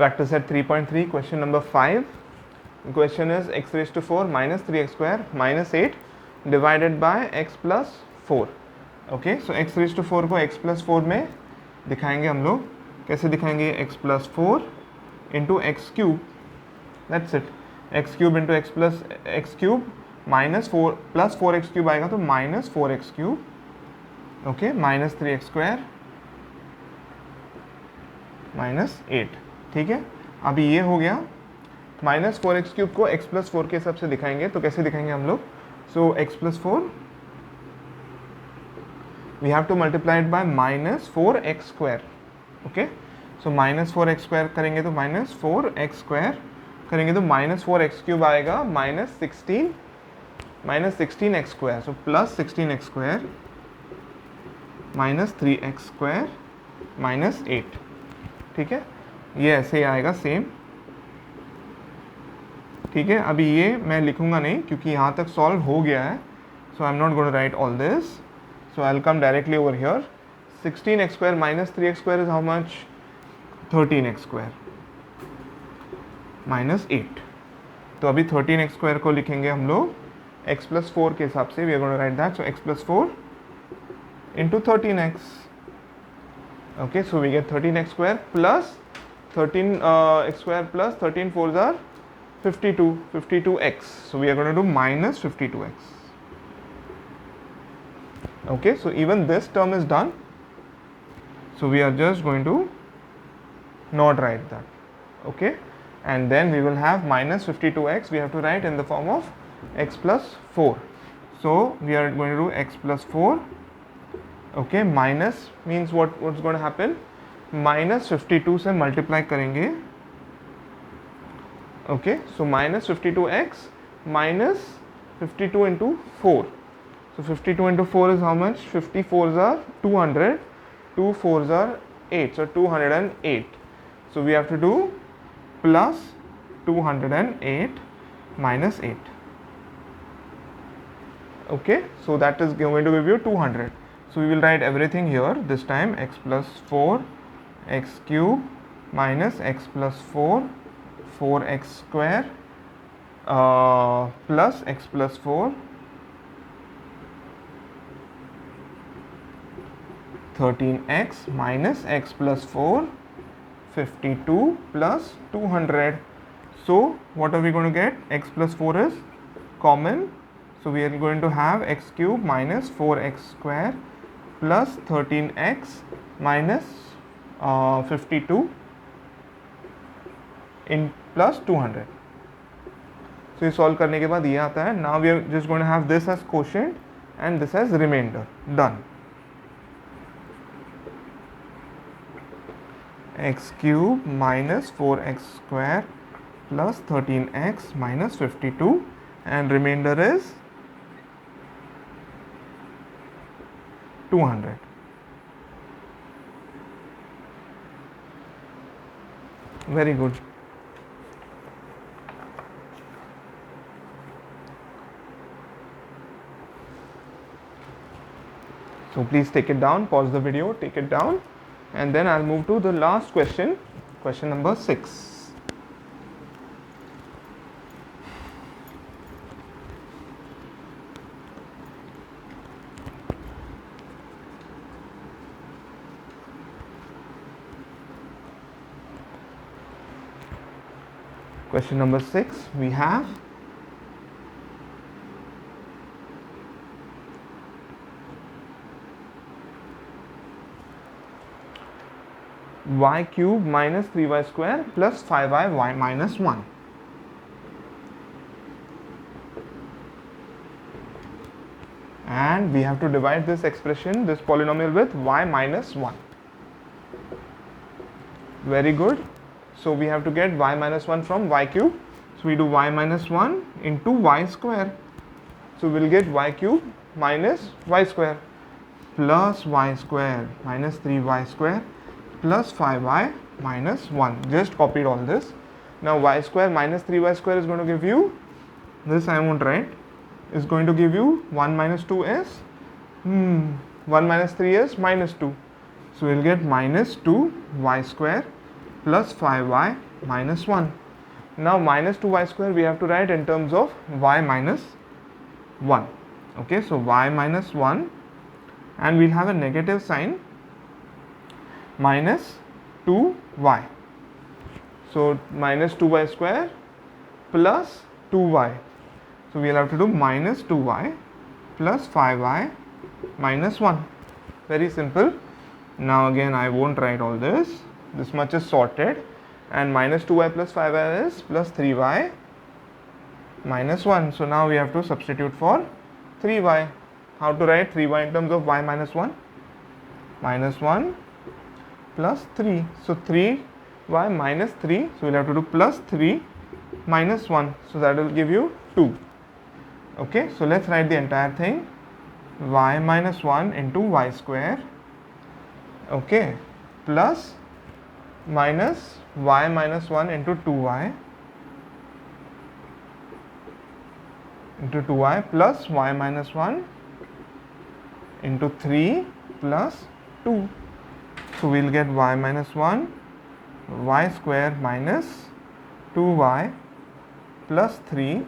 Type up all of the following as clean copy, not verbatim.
Practice at 3.3, question number 5. The question is x raised to 4 minus 3x square minus 8 divided by x plus 4. Okay, so x raised to 4 को x plus 4 में दिखाएंगे हम लोग. कैसे दिखाएंगे? x plus 4 into x cube. That's it. x cube into x plus x cube minus 4 plus 4x cube आएगा तो minus 4x cube. Okay, minus 3x square minus 8. ठीक है, अभी ये हो गया. माइनस 4x क्यूब को x प्लस 4 के हिसाब से दिखाएंगे. तो कैसे दिखाएंगे हम लोग? So x plus 4 we have to multiply it by minus 4x square. Okay, so minus 4x square करेंगे तो माइनस 4x स्क्वायर करेंगे तो माइनस 4x क्यूब आएगा minus 16x square. So plus 16x square minus 3x square minus 8. ठीक है, ये ऐसे ही आएगा सेम. ठीक है, अभी ये मैं लिखूंगा नहीं क्योंकि यहाँ तक सॉल्व हो गया है. So I am not going to write all this. So I will come directly over here. 16x square minus 3x square is how much? 13x square minus 8. तो अभी 13x स्क्वायर को लिखेंगे हम लोग x प्लस 4 के हिसाब से. We are going to write that. So x plus 4 into 13x. Okay, so we get 13x square plus 13x square plus 13 fours are 52x. So we are going to do minus 52x. Okay, so even this term is done. So we are just going to not write that. Okay, and then we will have minus 52x. We have to write in the form of x plus 4. So we are going to do x plus 4. Okay, minus means what's going to happen? Minus 52 से multiply करेंगे. Okay, so minus 52x minus 52 into 4. So 52 into 4 is how much? 50 4s are 200, 2 4s are 8, so 208. So we have to do plus 208 minus 8. Okay, so that is going to give you 200. So we will write everything here. This time x plus 4 x cube minus x plus 4 4x square plus x plus 4 13x minus x plus 4 52 plus 200. So what are we going to get? X plus 4 is common. So we are going to have x cube minus 4x square plus 13x minus 52 in plus 200. So ये solve करने के बाद ये आता है. Now we are just going to have this as quotient and this as remainder. Done. X cube minus 4x square plus 13x minus 52 and remainder is 200. Very good. So please take it down, pause the video, take it down, and then I'll move to the last question, question number 6. Question number 6, we have y cube minus 3y square plus 5y minus 1. And we have to divide this expression, this polynomial, with y minus 1. Very good. So we have to get y minus 1 from y cube. So we do y minus 1 into y square. So we will get y cube minus y square plus y square minus 3y square plus 5y minus 1. Just copied all this. Now y square minus 3y square is going to give you, this I won't write, is going to give you 1 minus 2 is 1 minus 3 is minus 2. So we'll get minus 2 y square plus 5y minus 1. Now minus 2y square we have to write in terms of y minus 1. Okay, so y minus 1, and we'll have a negative sign, minus 2y. So minus 2y square plus 2y. So we'll have to do minus 2y plus 5y minus 1. Very simple. Now again I won't write all this. This much is sorted, and minus 2y plus 5y is plus 3y minus 1. So now we have to substitute for 3y. How to write 3y in terms of y minus 1? Minus 1 plus 3. So 3y minus 3. So we'll have to do plus 3 minus 1. So that will give you 2. Okay, so let's write the entire thing. Y minus 1 into y square. Okay, plus minus y minus 1 into 2y plus y minus 1 into 3 plus 2. So we'll get y minus 1 y square minus 2y plus 3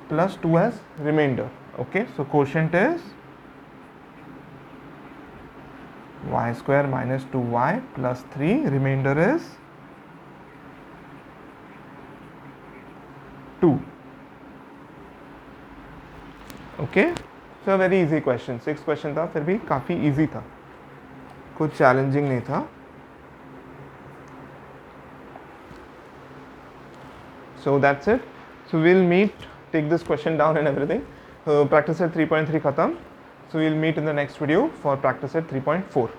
plus 2 as remainder. Okay, so quotient is y square minus 2y plus 3, remainder is 2. Okay, so a very easy question. 6 question था, फिर भी काफ़ी easy था, कुछ challenging नहीं था. So that's it. So we'll meet, take this question down and everything. Practice set 3.3 khatam. So we'll meet in the next video for practice set 3.4.